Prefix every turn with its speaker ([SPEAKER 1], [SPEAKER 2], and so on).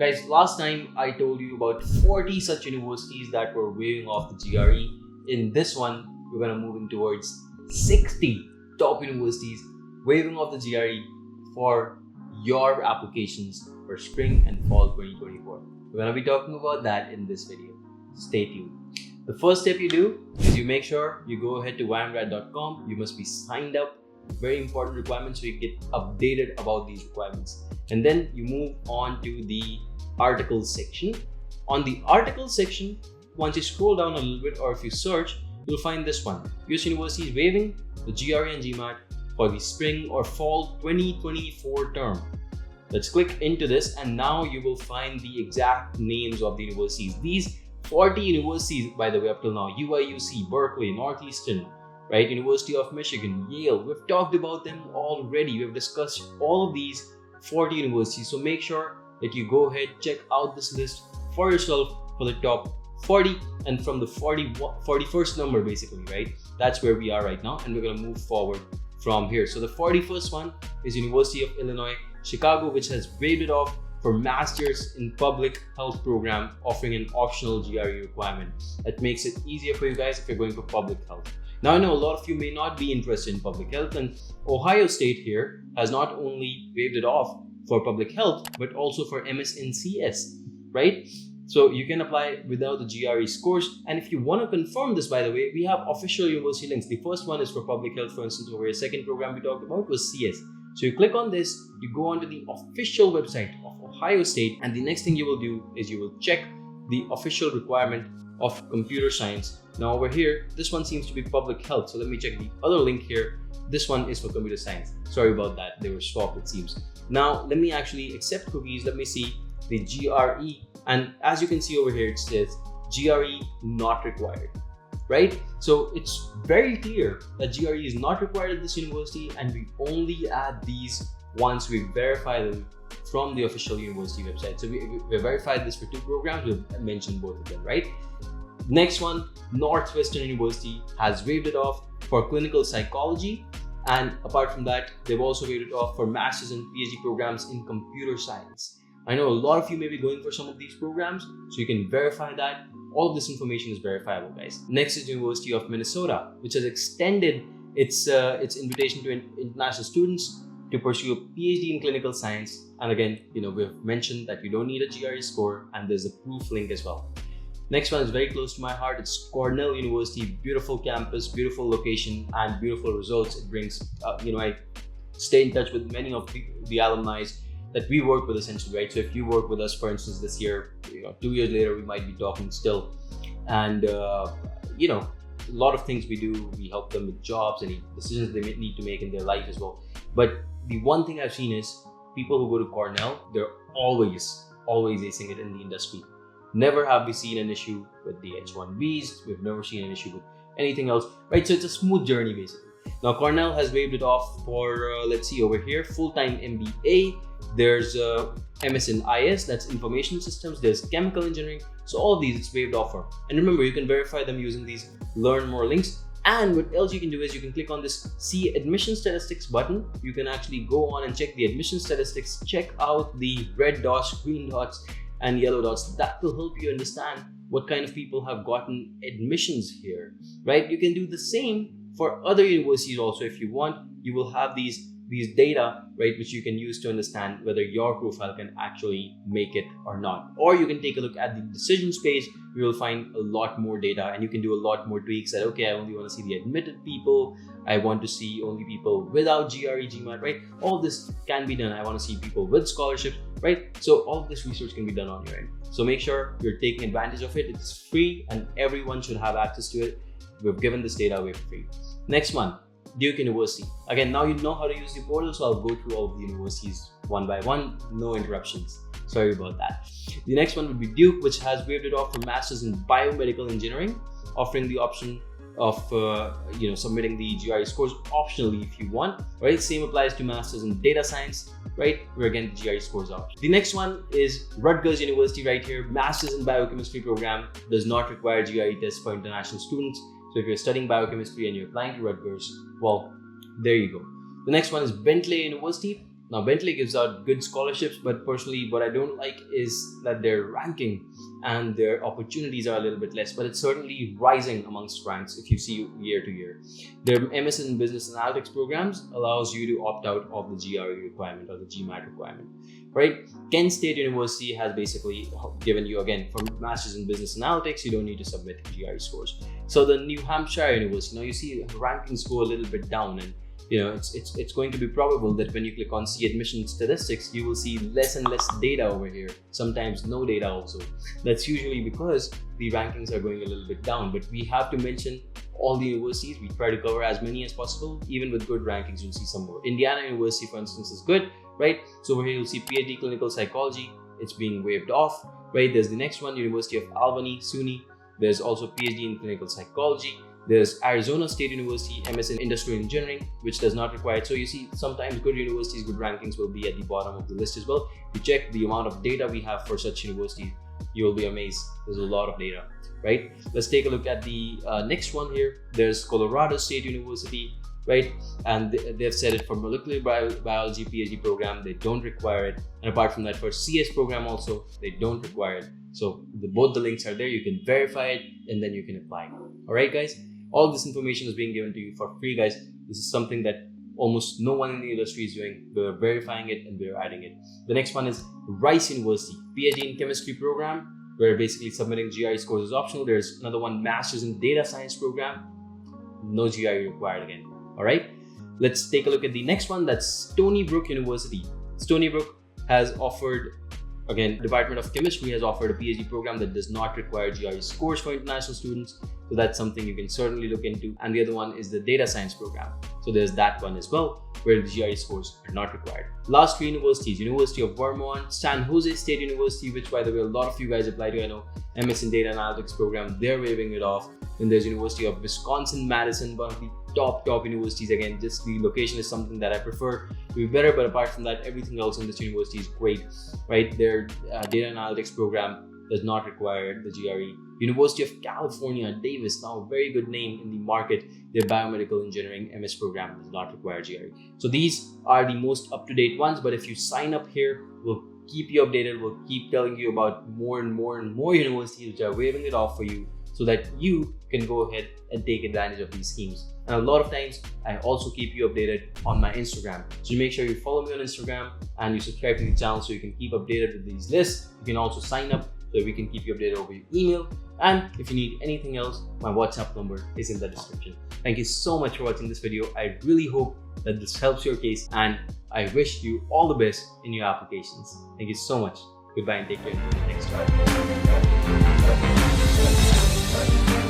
[SPEAKER 1] Guys, last time I told you about 40 such universities that were waiving off the GRE. In this one, we're going to move in towards 60 top universities waiving off the GRE for your applications for spring and fall 2024. We're going to be talking about that in this video. Stay tuned. The first step you do is you make sure you go ahead to YMGrad.com. You must be signed up. Very important requirements, so you get updated about these requirements. And then you move on to the articles section. On the articles section, once you scroll down a little bit, or if you search, you'll find this one. US University is waiving the GRE and GMAT for the spring or fall 2024 term. Let's click into this, and now you will find the exact names of the universities. These 40 universities, by the way, up till now: UIUC, Berkeley, Northeastern, right? University of Michigan, Yale. We've talked about them already. We've discussed all of these 40 universities. So make sure that you go ahead, check out this list for yourself for the top 40, and from the 41st number, basically, right? That's where we are right now, and we're going to move forward from here. So the 41st one is University of Illinois, Chicago, which has waived it off for Masters in Public Health program, offering an optional GRE requirement. That makes it easier for you guys if you're going for public health. Now, I know a lot of you may not be interested in public health, and Ohio State here has not only waived it off for public health, but also for MSNCS, right? So you can apply without the GRE scores. And if you want to confirm this, by the way, we have official university links. The first one is for public health, for instance, over here. Second program we talked about was CS. So you click on this, you go onto the official website of Ohio State, and the next thing you will do is you will check the official requirement of computer science. Now over here, this one seems to be public health. So let me check the other link here. This one is for computer science. Sorry about that. They were swapped, it seems. Now let me actually accept cookies. Let me see the GRE. And as you can see over here, it says GRE not required, right? So it's very clear that GRE is not required at this university, and we only add these once we verify them from the official university website. So we verified this for 2 programs. We've mentioned both of them, right? Next one, Northwestern University has waived it off for clinical psychology. And apart from that, they've also waived it off for master's and PhD programs in computer science. I know a lot of you may be going for some of these programs, so you can verify that. All of this information is verifiable, guys. Next is University of Minnesota, which has extended its invitation to international students to pursue a PhD in clinical science. And again, we've mentioned that you don't need a GRE score, and there's a proof link as well. Next one is very close to my heart. It's Cornell University. Beautiful campus, beautiful location, and beautiful results it brings. I stay in touch with many of the alumni that we work with, essentially, right? So if you work with us, for instance, this year, 2 years later, we might be talking still. And, a lot of things we do, we help them with jobs, any decisions they need to make in their life as well. But the one thing I've seen is people who go to Cornell, they're always acing it in the industry. Never have we seen an issue with the H-1Bs. We've never seen an issue with anything else, right? So it's a smooth journey, basically. Now, Cornell has waived it off for, let's see over here, full-time MBA. There's MS in IS, that's information systems. There's chemical engineering. So all of these, it's waived off for. And remember, you can verify them using these learn more links. And what else you can do is you can click on this see admission statistics button. You can actually go on and check the admission statistics, check out the red dots, green dots, and yellow dots. That will help you understand what kind of people have gotten admissions here, right? You can do the same for other universities also. If you want, you will have these data, right, which you can use to understand whether your profile can actually make it or not. Or you can take a look at the decisions page. You will find a lot more data, and you can do a lot more tweaks that, okay, I only want to see the admitted people. I want to see only people without GRE, GMAT, right? All this can be done. I want to see people with scholarships, right? So all of this research can be done on your end. So make sure you're taking advantage of it. It's free, and everyone should have access to it. We've given this data away for free. Next one, Duke University. Again, now you know how to use the portal, so I'll go through all of the universities one by one. No interruptions. Sorry about that. The next one would be Duke, which has waived it off for Masters in Biomedical Engineering, offering the option of submitting the GRE scores optionally if you want. Right, same applies to Masters in Data Science, right, where again the GRE scores option. The next one is Rutgers University right here. Masters in Biochemistry program does not require GRE tests for international students. So if you're studying biochemistry and you're applying to Rutgers, well, there you go. The next one is Bentley University. Now, Bentley gives out good scholarships, but personally, what I don't like is that their ranking and their opportunities are a little bit less, but it's certainly rising amongst ranks if you see year to year. Their MS in Business Analytics programs allows you to opt out of the GRE requirement or the GMAT requirement, right? Kent State University has basically given you, again, for Masters in Business Analytics, you don't need to submit GRE scores. So the New Hampshire University, now you see rankings go a little bit down, and it's going to be probable that when you click on see admission statistics, you will see less and less data over here, sometimes no data also. That's usually because the rankings are going a little bit down, but we have to mention all the universities. We try to cover as many as possible. Even with good rankings, you'll see some more. Indiana University, for instance, is good, right? So over here you'll see PhD Clinical Psychology, it's being waived off, right? There's the next one, University of Albany, SUNY. There's also PhD in Clinical Psychology. There's Arizona State University, MS in Industrial Engineering, which does not require it. So you see, sometimes good universities, good rankings will be at the bottom of the list as well. If you check the amount of data we have for such universities, you will be amazed. There's a lot of data, right? Let's take a look at the next one here. There's Colorado State University, right? And they've said it for molecular biology PhD program, they don't require it. And apart from that, for CS program also, they don't require it. So both the links are there. You can verify it and then you can apply. All right, guys. All this information is being given to you for free, guys. This is something that almost no one in the industry is doing. We're verifying it and we're adding it. The next one is Rice University, PhD in Chemistry program, where basically submitting GRE scores is optional. There's another one, Masters in Data Science program, no GRE required again. All right, let's take a look at the next one. That's Stony Brook University. Stony Brook has offered, again, Department of Chemistry has offered a PhD program that does not require GRE scores for international students. So that's something you can certainly look into. And the other one is the Data Science program. So there's that one as well, where the GRE scores are not required. Last three universities, University of Vermont, San Jose State University, which by the way, a lot of you guys apply to, I know, MS in Data Analytics program, they're waiving it off. Then there's University of Wisconsin-Madison, one of the top universities. Again, just the location is something that I prefer to be better, but apart from that, everything else in this university is great, right? Their data analytics program does not require the GRE. University of California, Davis, now a very good name in the market. Their biomedical engineering MS program does not require GRE. So these are the most up-to-date ones, but if you sign up here, we'll keep you updated. We'll keep telling you about more and more and more universities which are waiving it off for you, so that you can go ahead and take advantage of these schemes. And a lot of times, I also keep you updated on my Instagram. So make sure you follow me on Instagram and you subscribe to the channel so you can keep updated with these lists. You can also sign up so we can keep you updated over your email. And if you need anything else, my WhatsApp number is in the description. Thank you so much for watching this video. I really hope that this helps your case, and I wish you all the best in your applications. Thank you so much. Goodbye and take care until the next time.